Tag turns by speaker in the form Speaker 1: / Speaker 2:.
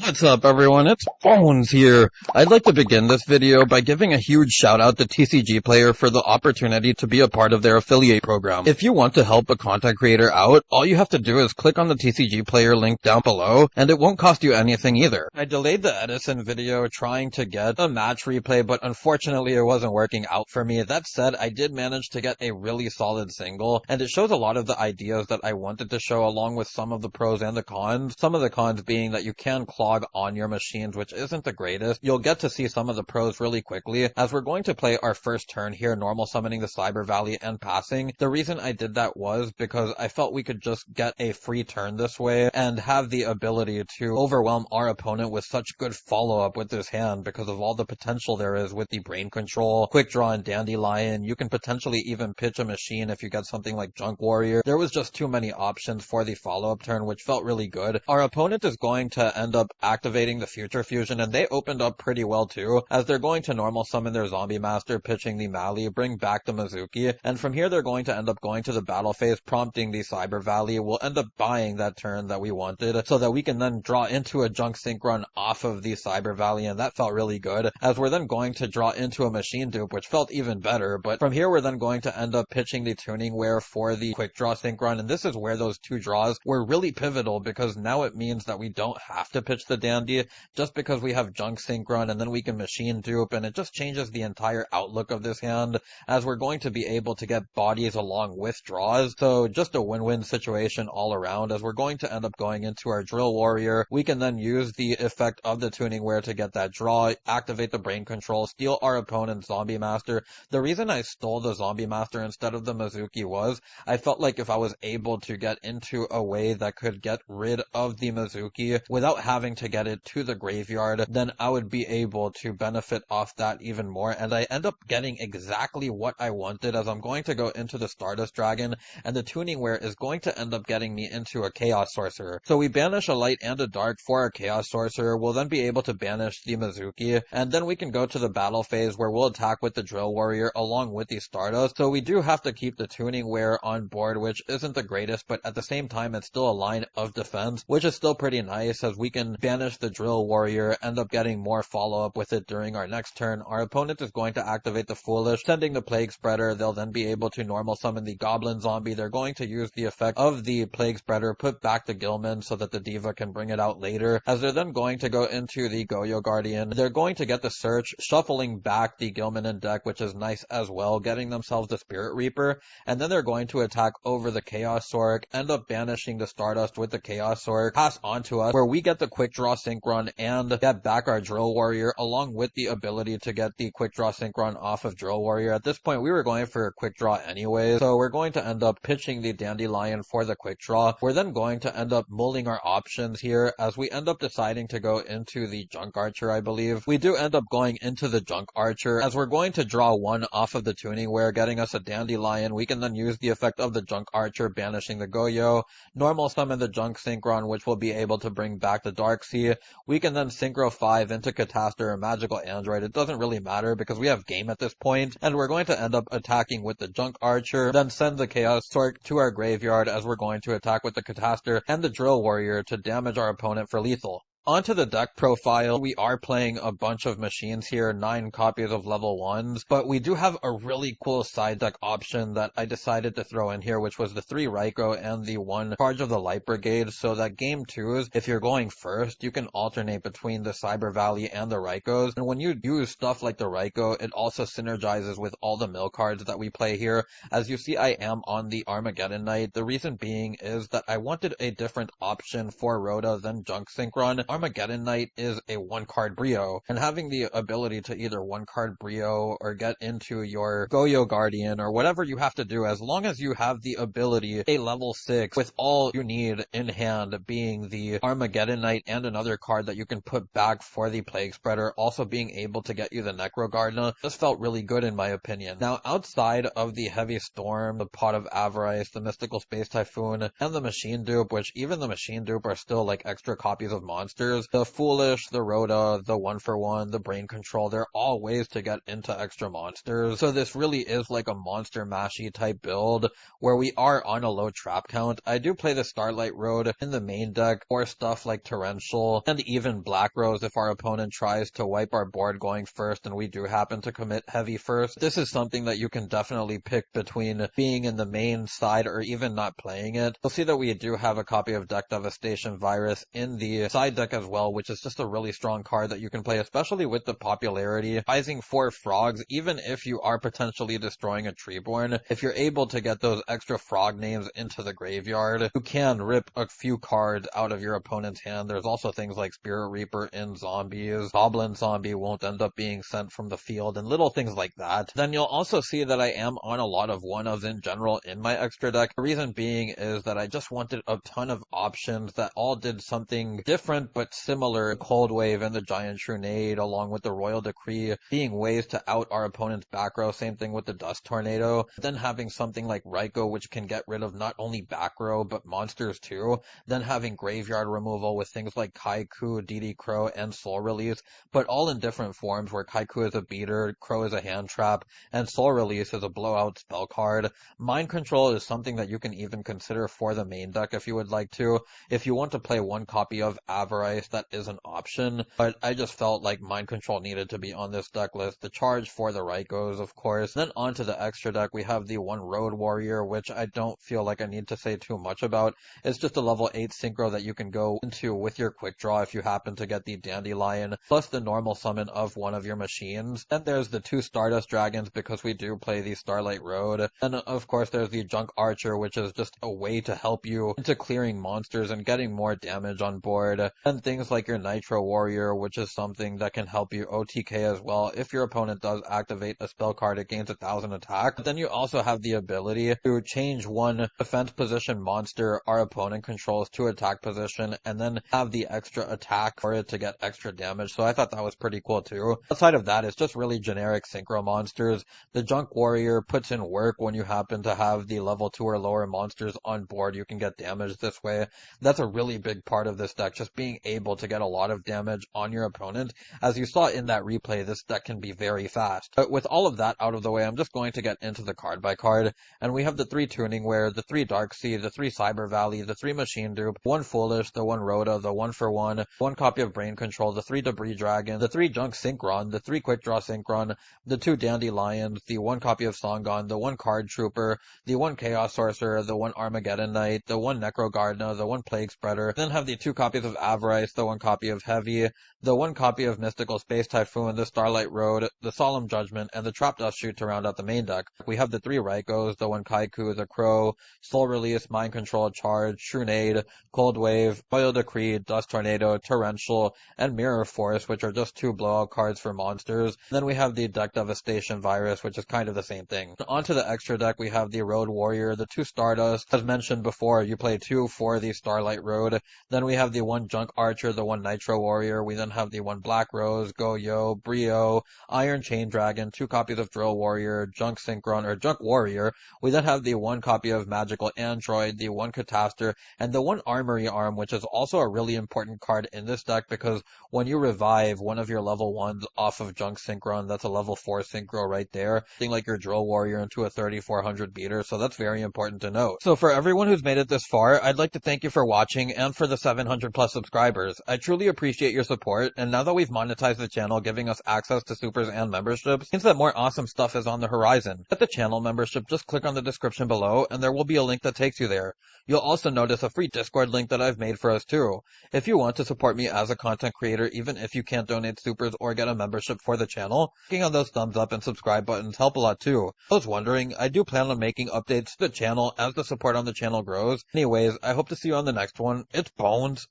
Speaker 1: What's up, everyone? It's Bones here. I'd like to begin this video by giving a huge shout out to TCG Player for the opportunity to be a part of their affiliate program. If you want to help a content creator out, all you have to do is click on the TCG Player link down below, and it won't cost you anything either. I delayed the Edison video trying to get a match replay, but unfortunately it wasn't working out for me. That said, I did manage to get a really solid single, and it shows a lot of the ideas that I wanted to show along with some of the pros and the cons. Some of the cons being that you can clog on your machines, which isn't the greatest. You'll get to see some of the pros really quickly, as we're going to play our first turn here, normal summoning the Cyber Valley and passing. The reason I did that was because I felt we could just get a free turn this way and have the ability to overwhelm our opponent with such good follow-up with this hand because of all the potential there is with the Brain Control, Quickdraw, and Dandelion. You can potentially even pitch a machine if you get something like Junk Warrior. There was just too many options for the follow-up turn, which felt really good. Our opponent is going to end up activating the Future Fusion, and they opened up pretty well too, as they're going to normal summon their Zombie Master, pitching the Mali, bring back the Mizuki, and from here they're going to end up going to the battle phase, prompting the Cyber Valley. We'll end up buying that turn that we wanted, so that we can then draw into a Junk Sync Run off of the Cyber Valley, and that felt really good, as we're then going to draw into a Machine Dupe, which felt even better. But from here we're then going to end up pitching the Tuning Wear for the Quick Draw Sync Run, and this is where those two draws were really pivotal, because now it means that we don't have to pitch the Dandy, just because we have Junk Sync Run, and then we can Machine Dupe, and it just changes the entire outlook of this hand, as we're going to be able to get bodies along with draws. So just a win-win situation all around, as we're going to end up going into our Drill Warrior. We can then use the effect of the Tuning Wear to get that draw, activate the Brain Control, steal our opponent's Zombie Master. The reason I stole the Zombie Master instead of the Mizuki was I felt like if I was able to get into a way that could get rid of the Mizuki without having to get it to the graveyard, then I would be able to benefit off that even more, and I end up getting exactly what I wanted, as I'm going to go into the Stardust Dragon, and the Tuning Wear is going to end up getting me into a Chaos Sorcerer. So we banish a light and a dark for our Chaos Sorcerer. We'll then be able to banish the Mizuki, and then we can go to the battle phase where we'll attack with the Drill Warrior along with the Stardust. So we do have to keep the Tuning Wear on board, which isn't the greatest, but at the same time it's still a line of defense, which is still pretty nice, as we can banish the Drill Warrior, end up getting more follow-up with it during our next turn. Our opponent is going to activate the Foolish, sending the Plague Spreader. They'll then be able to normal summon the Goblin Zombie. They're going to use the effect of the Plague Spreader, put back the Gilman so that the Diva can bring it out later, as they're then going to go into the Goyo Guardian. They're going to get the Search, shuffling back the Gilman in deck, which is nice as well, getting themselves the Spirit Reaper, and then they're going to attack over the Chaos Sorc, end up banishing the Stardust with the Chaos Sorc, pass on to us, where we get the Quick Draw Sync Run and get back our Drill Warrior, along with the ability to get the Quick Draw Sync Run off of Drill Warrior. At this point, we were going for a Quick Draw anyways, so we're going to end up pitching the Dandelion for the Quick Draw. We're then going to end up mulling our options here, as we end up deciding to go into the Junk Archer, I believe. We do end up going into the Junk Archer, as we're going to draw one off of the Tuning Wear, getting us a Dandelion. We can then use the effect of the Junk Archer, banishing the Goyo, normal summon the Junk Synchron, which will be able to bring back the Darkseid. We can then Synchro 5 into Catastor or Magical Android. It doesn't really matter because we have game at this point, and we're going to end up attacking with the Junk Archer, then send the Chaos Sorc to our graveyard, as we're going to attack with the Catastor and the Drill Warrior to damage our opponent for lethal. Onto the deck profile, we are playing a bunch of machines here, 9 copies of level 1s, but we do have a really cool side deck option that I decided to throw in here, which was the 3 Raikou and the 1 Charge of the Light Brigade, so that game 2s, if you're going first, you can alternate between the Cyber Valley and the Raikous, and when you use stuff like the Raikou, it also synergizes with all the mill cards that we play here. As you see, I am on the Armageddon Knight. The reason being is that I wanted a different option for Rhoda than Junk Synchron. Armageddon Knight is a 1-card Brio, and having the ability to either 1-card Brio or get into your Goyo Guardian or whatever you have to do, as long as you have the ability, a level 6, with all you need in hand being the Armageddon Knight and another card that you can put back for the Plague Spreader, also being able to get you the Necro Gardener, this felt really good in my opinion. Now, outside of the Heavy Storm, the Pot of Avarice, the Mystical Space Typhoon, and the Machine Dupe, which even the Machine Dupe are still like extra copies of monsters, monsters. The Foolish, the Rhoda, the 1-for-1, the Brain Control, they're all ways to get into extra monsters. So this really is like a monster mashy type build where we are on a low trap count. I do play the Starlight Road in the main deck or stuff like Torrential and even Black Rose if our opponent tries to wipe our board going first and we do happen to commit heavy first. This is something that you can definitely pick between being in the main side or even not playing it. You'll see that we do have a copy of Deck Devastation Virus in the side deck as well, which is just a really strong card that you can play, especially with the popularity. Rising 4 frogs, even if you are potentially destroying a Treeborn, if you're able to get those extra frog names into the graveyard, you can rip a few cards out of your opponent's hand. There's also things like Spirit Reaper in zombies, Goblin Zombie won't end up being sent from the field, and little things like that. Then you'll also see that I am on a lot of 1-ofs in general in my extra deck. The reason being is that I just wanted a ton of options that all did something different but similar. Cold Wave and the Giant Trunade along with the Royal Decree being ways to out our opponent's back row. Same thing with the Dust Tornado. Then having something like Raikou, which can get rid of not only back row but monsters too. Then having graveyard removal with things like Kaiku, DD Crow, and Soul Release, but all in different forms where Kaiku is a beater, Crow is a hand trap, and Soul Release is a blowout spell card. Mind Control is something that you can even consider for the main deck if you would like to. If you want to play one copy of Avarice, that is an option, but I just felt like Mind Control needed to be on this deck list. The charge for the Raikous, of course. Then onto the extra deck, we have the 1 Road Warrior, which I don't feel like I need to say too much about. It's just a level 8 synchro that you can go into with your Quickdraw if you happen to get the Dandelion, plus the normal summon of one of your machines. Then there's the 2 Stardust Dragons because we do play the Starlight Road. And of course there's the Junk Archer, which is just a way to help you into clearing monsters and getting more damage on board. And things like your Nitro Warrior, which is something that can help you OTK as well. If your opponent does activate a spell card, it gains 1000 attack. But then you also have the ability to change one defense position monster our opponent controls to attack position and then have the extra attack for it to get extra damage. So I thought that was pretty cool too. Outside of that, it's just really generic synchro monsters. The Junk Warrior puts in work when you happen to have the level 2 or lower monsters on board. You can get damage this way. That's a really big part of this deck, just being able to get a lot of damage on your opponent. As you saw in that replay, this deck can be very fast. But with all of that out of the way, I'm just going to get into the card by card. And we have the 3 Tuningware, the 3 Darkseid, the 3 Cyber Valley, the 3 Machine Dupe, 1 Foolish, the 1 Rhoda, the 1-for-1, 1 copy of Brain Control, the 3 Debris Dragon, the 3 Junk Synchron, the 3 Quickdraw Synchron, the 2 Dandelions, the 1 copy of Songon, the 1 Card Trooper, the 1 Chaos Sorcerer, the 1 Armageddon Knight, the 1 Necrogardna, the 1 Plague Spreader, then have the 2 copies of Avarice, the 1 copy of Heavy, the 1 copy of Mystical Space Typhoon, the Starlight Road, the Solemn Judgment, and the Trap Dust Shoot to round out the main deck. We have the 3 Raikous, the 1 Kaiku, the Crow, Soul Release, Mind Control, Charge, Trunade, Cold Wave, Royal Decree, Dust Tornado, Torrential, and Mirror Force, which are just 2 blowout cards for monsters. Then we have the Deck Devastation Virus, which is kind of the same thing. Onto the extra deck, we have the Road Warrior, the 2 Stardust. As mentioned before, you play 2 for the Starlight Road. Then we have the 1 Junk Archer, the 1 Nitro Warrior. We then have the 1 Black Rose, Go-Yo, Brio, Iron Chain Dragon, 2 copies of Drill Warrior, Junk Synchron, or Junk Warrior. We then have the 1 copy of Magical Android, the 1 Catastor, and the 1 Armory Arm, which is also a really important card in this deck because when you revive one of your level 1s off of Junk Synchron, that's a level 4 synchro right there. Thing like your Drill Warrior into a 3400 beater, so that's very important to note. So for everyone who's made it this far, I'd like to thank you for watching and for the 700 plus subscribers. I truly appreciate your support, and now that we've monetized the channel, giving us access to supers and memberships, means that more awesome stuff is on the horizon. Get the channel membership, just click on the description below, and there will be a link that takes you there. You'll also notice a free Discord link that I've made for us too. If you want to support me as a content creator, even if you can't donate supers or get a membership for the channel, clicking on those thumbs up and subscribe buttons help a lot too. I was wondering, I do plan on making updates to the channel as the support on the channel grows. Anyways, I hope to see you on the next one. It's Bones.